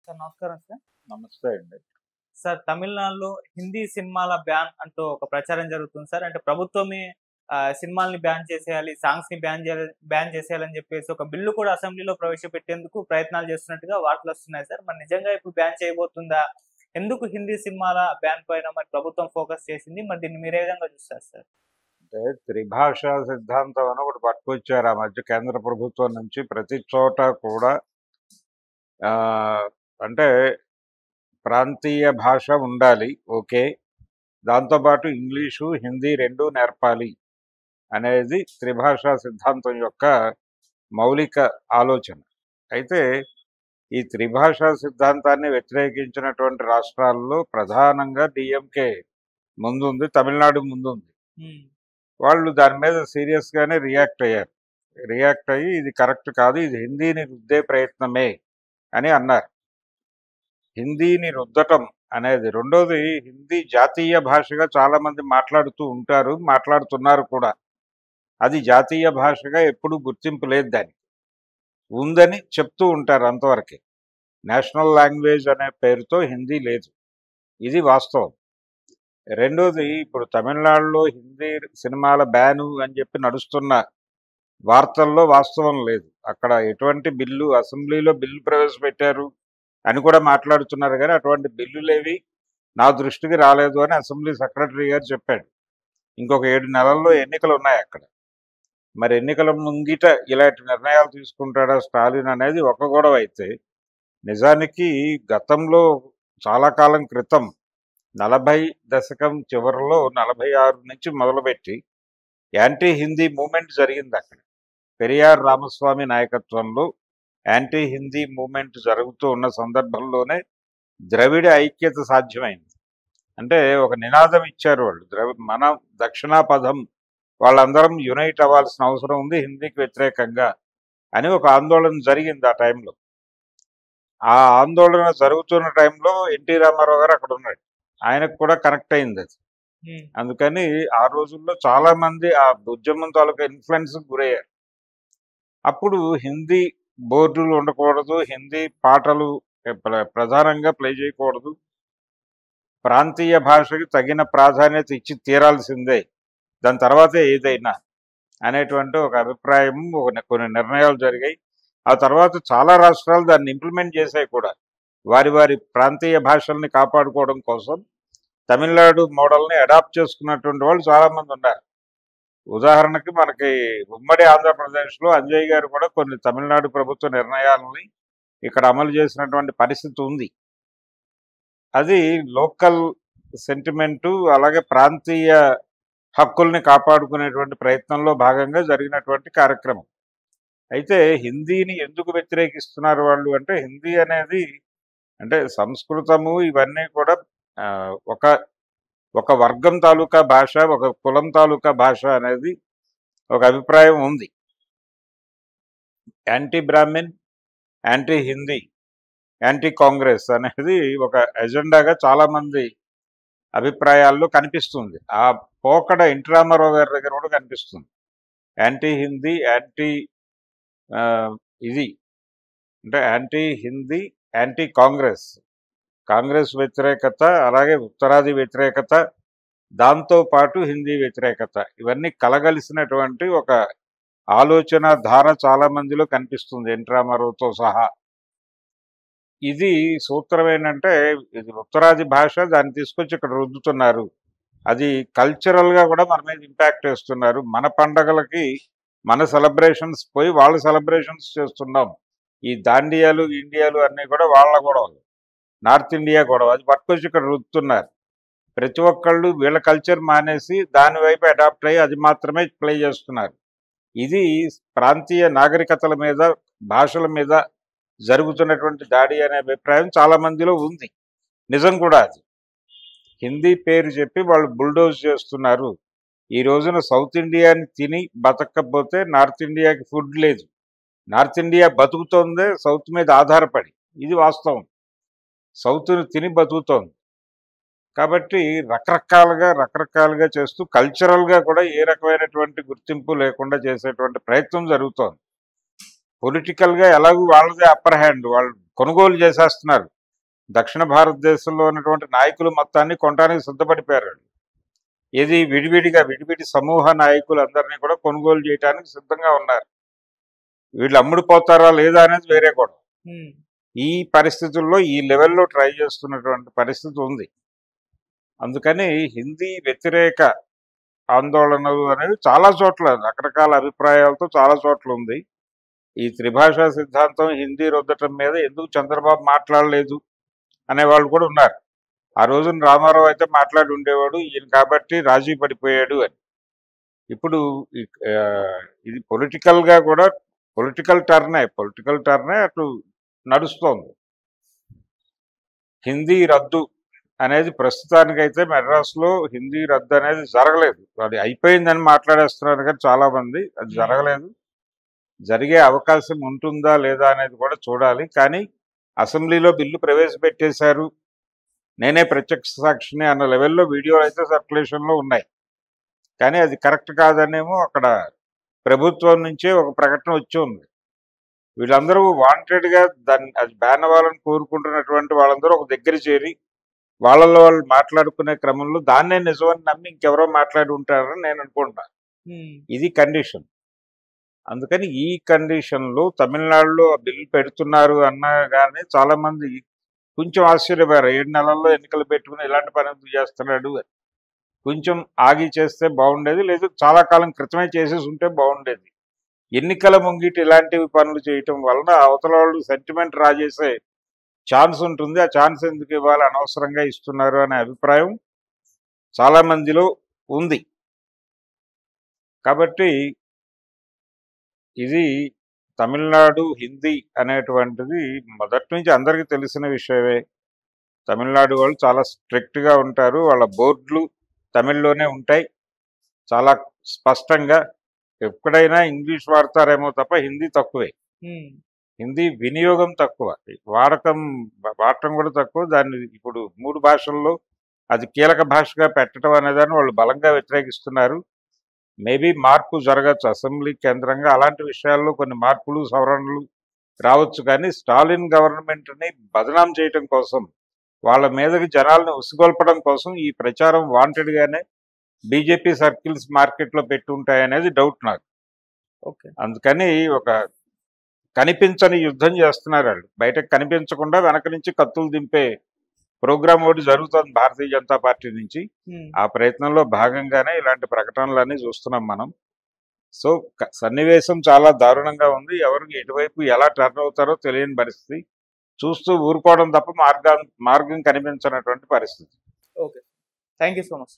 Sir నమస్కారం sir. నమస్తే అండి. సార్ తమిళనాడులో హిందీ సినిమాల బ్యాన్ అంటూ ఒక ప్రచారం జరుగుతుంది సార్. అంటే ప్రభుత్వమే సినిమాల్ని బ్యాన్ చేసేయాలి, సాంగ్స్‌ని బ్యాన్ చేసేయాలని చెప్పేసి ఒక బిల్లు కూడా అసెంబ్లీలో ప్రవేశపెట్టేందుకు ప్రయత్నాలు చేస్తున్నట్టుగా వార్తలొస్తున్నాయి సార్. మరి నిజంగా ఇప్పుడు బ్యాన్ చేయబోతుందా? ఎందుకు హిందీ సినిమాల బ్యాన్ పైన మరి ప్రభుత్వం ఫోకస్ చేసింది? మరి దీన్ని మీరు ఏ విధంగా చూస్తారు సార్? అంటే త్రిభాషా సిద్ధాంతం అని ఒకటి పట్టుకొచ్చారు ఆ మధ్య కేంద్ర ప్రభుత్వం నుంచి. ప్రతి చోట కూడా అంటే ప్రాంతీయ భాష ఉండాలి, ఓకే. దాంతోపాటు ఇంగ్లీషు, హిందీ 2 నేర్పాలి అనేది త్రిభాషా సిద్ధాంతం యొక్క మౌలిక ఆలోచన. అయితే ఈ త్రిభాషా సిద్ధాంతాన్ని వ్యతిరేకించినటువంటి రాష్ట్రాల్లో ప్రధానంగా డిఎంకే ముందుంది, తమిళనాడు ముందుంది. వాళ్ళు దాని మీద సీరియస్గానే రియాక్ట్ అయ్యారు. రియాక్ట్ అయ్యి ఇది కరెక్ట్ కాదు, ఇది హిందీని రుద్దే ప్రయత్నమే అని అన్నారు. హిందీని రుద్దటం అనేది రెండోది. హిందీ జాతీయ భాషగా చాలామంది మాట్లాడుతూ ఉంటారు, మాట్లాడుతున్నారు కూడా. అది జాతీయ భాషగా ఎప్పుడూ గుర్తింపు లేదు, దానికి ఉందని చెప్తూ ఉంటారు అంతవరకే. నేషనల్ లాంగ్వేజ్ అనే పేరుతో హిందీ లేదు, ఇది వాస్తవం. రెండోది, ఇప్పుడు తమిళనాడులో హిందీ సినిమాల బ్యాను అని చెప్పి నడుస్తున్న వార్తల్లో వాస్తవం లేదు. అక్కడ ఎటువంటి బిల్లు, అసెంబ్లీలో బిల్లు ప్రవేశపెట్టారు అని కూడా మాట్లాడుతున్నారు, కానీ అటువంటి బిల్లులేవి నా దృష్టికి రాలేదు అని అసెంబ్లీ సెక్రటరీ గారు చెప్పాడు. ఇంకొక 7 నెలల్లో ఎన్నికలు ఉన్నాయి అక్కడ. మరి ఎన్నికల ముంగిట ఇలాంటి నిర్ణయాలు తీసుకుంటాడా స్టాలిన్ అనేది ఒక గొడవ అయితే, నిజానికి గతంలో చాలా కాలం క్రితం 40 దశకం చివరిలో 46 నుంచి మొదలుపెట్టి యాంటీ హిందీ మూమెంట్ జరిగింది అక్కడ. పెరియార్ రామస్వామి నాయకత్వంలో యాంటీ హిందీ మూమెంట్ జరుగుతూ ఉన్న సందర్భంలోనే ద్రవిడ ఐక్యత సాధ్యమైంది. అంటే ఒక నినాదం ఇచ్చారు వాళ్ళు, మన దక్షిణాపథం, వాళ్ళందరం యునైట్ అవ్వాల్సిన అవసరం ఉంది హిందీకి వ్యతిరేకంగా అని ఒక ఆందోళన జరిగింది ఆ టైంలో. ఆ ఆందోళన జరుగుతున్న టైంలో ఎన్టీ రామారావు గారు అక్కడ ఉన్నాడు, ఆయనకు కూడా కనెక్ట్ అయింది అది. అందుకని ఆ రోజుల్లో చాలా మంది ఆ ఉద్యమం తాలూకా ఇన్ఫ్లుయెన్స్ గురయ్యారు. అప్పుడు హిందీ బోర్డులు ఉండకూడదు, హిందీ పాటలు ప్రధానంగా ప్లే చేయకూడదు, ప్రాంతీయ భాషకి తగిన ప్రాధాన్యత ఇచ్చి తీరాల్సిందే, దాని తర్వాతే ఏదైనా అనేటువంటి ఒక అభిప్రాయం, కొన్ని నిర్ణయాలు జరిగాయి. ఆ తర్వాత చాలా రాష్ట్రాలు దాన్ని ఇంప్లిమెంట్ చేశాయి కూడా. వారి వారి ప్రాంతీయ భాషల్ని కాపాడుకోవడం కోసం తమిళనాడు మోడల్ని అడాప్ట్ చేసుకున్నటువంటి వాళ్ళు చాలామంది ఉన్నారు. ఉదాహరణకి మనకి ఉమ్మడి ఆంధ్రప్రదేశ్లో అంజయ్ గారు కూడా కొన్ని తమిళనాడు ప్రభుత్వ నిర్ణయాలని ఇక్కడ అమలు చేసినటువంటి పరిస్థితి ఉంది. అది లోకల్ సెంటిమెంటు, అలాగే ప్రాంతీయ హక్కుల్ని కాపాడుకునేటువంటి ప్రయత్నంలో భాగంగా జరిగినటువంటి కార్యక్రమం. అయితే హిందీని ఎందుకు వ్యతిరేకిస్తున్నారు వాళ్ళు అంటే, హిందీ అనేది అంటే సంస్కృతము ఇవన్నీ కూడా ఒక ఒక వర్గం తాలూకా భాష, ఒక కులం తాలూకా భాష అనేది ఒక అభిప్రాయం ఉంది. Anti Brahmin, anti Hindi, anti Congress అనేది ఒక ఎజెండాగా చాలామంది అభిప్రాయాల్లో కనిపిస్తుంది. ఆ పోకడ ఎన్టీ రామారావు గారి దగ్గర కూడా కనిపిస్తుంది. యాంటీ హిందీ, యాంటీ ఇది అంటే యాంటీ హిందీ, యాంటీ కాంగ్రెస్, కాంగ్రెస్ వ్యతిరేకత, అలాగే ఉత్తరాది వ్యతిరేకత, దాంతోపాటు హిందీ వ్యతిరేకత, ఇవన్నీ కలగలిసినటువంటి ఒక ఆలోచన ధార చాలా మందిలో కనిపిస్తుంది, ఎన్టీ రామారావుతో సహా. ఇది సూత్రం ఏంటంటే, ఇది ఉత్తరాది భాష, దాన్ని తీసుకొచ్చి ఇక్కడ రుద్దుతున్నారు. అది కల్చరల్గా కూడా మన మీద ఇంపాక్ట్ వేస్తున్నారు. మన పండగలకి మన సెలబ్రేషన్స్ పోయి వాళ్ళ సెలబ్రేషన్స్ చేస్తున్నాం. ఈ దాండియాలు ఇండియాలు అన్నీ కూడా వాళ్ళ గొడవలు, నార్త్ ఇండియా గొడవ, అది పట్టుకొచ్చి ఇక్కడ రుద్దుతున్నారు. ప్రతి ఒక్కళ్ళు వీళ్ళ కల్చర్ మానేసి దాని వైపు అడాప్ట్ అయ్యి అది మాత్రమే ప్లే చేస్తున్నారు. ఇది ప్రాంతీయ నాగరికతల మీద, భాషల మీద జరుగుతున్నటువంటి దాడి అనే అభిప్రాయం చాలా మందిలో ఉంది. నిజం కూడా అది. హిందీ పేరు చెప్పి వాళ్ళు బుల్డోజ్ చేస్తున్నారు. ఈ రోజున సౌత్ ఇండియాని తిని బతకపోతే నార్త్ ఇండియాకి ఫుడ్ లేదు. నార్త్ ఇండియా బతుకుతోందే సౌత్ మీద ఆధారపడి, ఇది వాస్తవం. సౌత్ని తిని బతుకుతోంది. కాబట్టి రకరకాలుగా చేస్తూ కల్చరల్గా కూడా ఏ రకమైనటువంటి గుర్తింపు లేకుండా చేసేటువంటి ప్రయత్నం జరుగుతోంది. పొలిటికల్గా ఎలాగూ వాళ్ళదే అప్పర్ హ్యాండ్, వాళ్ళు కొనుగోలు చేసేస్తున్నారు. దక్షిణ భారతదేశంలో ఉన్నటువంటి నాయకులు మొత్తాన్ని కొనడానికి సిద్ధపడిపోయారు. ఏది విడివిడి సమూహ నాయకులందరినీ కూడా కొనుగోలు చేయడానికి సిద్ధంగా ఉన్నారు. వీళ్ళు అమ్ముడుపోతారా లేదా అనేది వేరే గొడవ. ఈ పరిస్థితుల్లో ఈ లెవెల్లో ట్రై చేస్తున్నటువంటి పరిస్థితి ఉంది. అందుకని హిందీ వ్యతిరేక ఆందోళనలు అనేవి చాలా చోట్ల రకరకాల అభిప్రాయాలతో చాలా చోట్ల ఉంది. ఈ త్రిభాషా సిద్ధాంతం హిందీ రుద్దటం మీద ఎందుకు చంద్రబాబు మాట్లాడలేదు అనేవాళ్ళు కూడా ఉన్నారు. ఆ రోజున రామారావు అయితే మాట్లాడి ఉండేవాడు, ఈయన కాబట్టి రాజీ పడిపోయాడు అని. ఇప్పుడు ఇది పొలిటికల్గా కూడా పొలిటికల్ టర్నే అటు నడుస్తోంది. హిందీ రద్దు అనేది ప్రస్తుతానికైతే మెడ్రాస్లో హిందీ రద్దు అనేది జరగలేదు. అది అయిపోయిందని మాట్లాడేస్తున్నారు కానీ చాలా మంది, అది జరగలేదు. జరిగే అవకాశం ఉంటుందా లేదా అనేది కూడా చూడాలి. కానీ అసెంబ్లీలో బిల్లు ప్రవేశపెట్టేశారు, నేనే ప్రత్యక్ష సాక్షిని అన్న లెవెల్లో వీడియోలు అయితే సర్క్యులేషన్లో ఉన్నాయి. కానీ అది కరెక్ట్ కాదనేమో అక్కడ ప్రభుత్వం నుంచే ఒక ప్రకటన వచ్చి ఉంది. వీళ్ళందరూ వాంటెడ్గా దాన్ని అది బ్యాన్ అవ్వాలని కోరుకుంటున్నటువంటి వాళ్ళందరూ ఒక దగ్గర చేరి వాళ్ళలో వాళ్ళు మాట్లాడుకునే క్రమంలో దాన్నే నిజమని నమ్మి ఇంకెవరో మాట్లాడి ఉంటారని నేను అనుకుంటున్నాను. ఇది కండిషన్. అందుకని ఈ కండిషన్లో తమిళనాడులో బిల్లు పెడుతున్నారు అన్నా కానీ చాలా మంది కొంచెం ఆశ్చర్యపోయారు. 7 నెలల్లో ఎన్నికలు పెట్టుకుని ఇలాంటి పని ఎందుకు చేస్తున్నాడు అని. కొంచెం ఆగి చేస్తే బాగుండేది, లేదు చాలా కాలం క్రితమే చేసేసి ఉంటే బాగుండేది. ఎన్నికల ముంగిటి ఇలాంటివి పనులు చేయటం వలన అవతల వాళ్ళు సెంటిమెంట్ రాజేసే ఛాన్స్ ఉంటుంది. ఆ ఛాన్స్ ఎందుకు ఇవ్వాలి, అనవసరంగా ఇస్తున్నారు అనే అభిప్రాయం చాలా మందిలో ఉంది. కాబట్టి ఇది తమిళనాడు హిందీ అనేటువంటిది మొదటి నుంచి అందరికీ తెలిసిన విషయమే. తమిళనాడు వాళ్ళు చాలా స్ట్రిక్ట్గా ఉంటారు. వాళ్ళ బోర్డులు తమిళ్లోనే ఉంటాయి చాలా స్పష్టంగా. ఎక్కడైనా ఇంగ్లీష్ వాడతారేమో తప్ప హిందీ తక్కువే. హిందీ వినియోగం తక్కువ, వాడటం కూడా తక్కువ. దాన్ని ఇప్పుడు 3 భాషల్లో అది కీలక భాషగా పెట్టడం అనేదాన్ని వాళ్ళు బలంగా వ్యతిరేకిస్తున్నారు. మేబీ మార్పు జరగచ్చు అసెంబ్లీ కేంద్రంగా, అలాంటి విషయాల్లో కొన్ని మార్పులు సవరణలు రావచ్చు. కానీ స్టాలిన్ గవర్నమెంట్ని బదనాం చేయటం కోసం, వాళ్ళ మీదకి జనాలను ఉసిగొల్పడం కోసం ఈ ప్రచారం వాంటెడ్గానే బీజేపీ సర్కిల్స్ మార్కెట్లో పెట్టి ఉంటాయనేది డౌట్ నాకు. అందుకని ఒక కనిపించని యుద్ధం చేస్తున్నారు వాళ్ళు. బయటకు కనిపించకుండా వెనక నుంచి కత్తులు దింపే ప్రోగ్రామ్ ఒకటి జరుగుతుంది భారతీయ జనతా పార్టీ నుంచి. ఆ ప్రయత్నంలో భాగంగానే ఇలాంటి ప్రకటనలన్నీ చూస్తున్నాం మనం. సో సన్నివేశం చాలా దారుణంగా ఉంది. ఎవరికి ఎటువైపు ఎలా టర్న్ అవుతారో తెలియని పరిస్థితి. చూస్తూ ఊరుకోవడం తప్ప మార్గం కనిపించినటువంటి పరిస్థితి. Okay, thank you so much.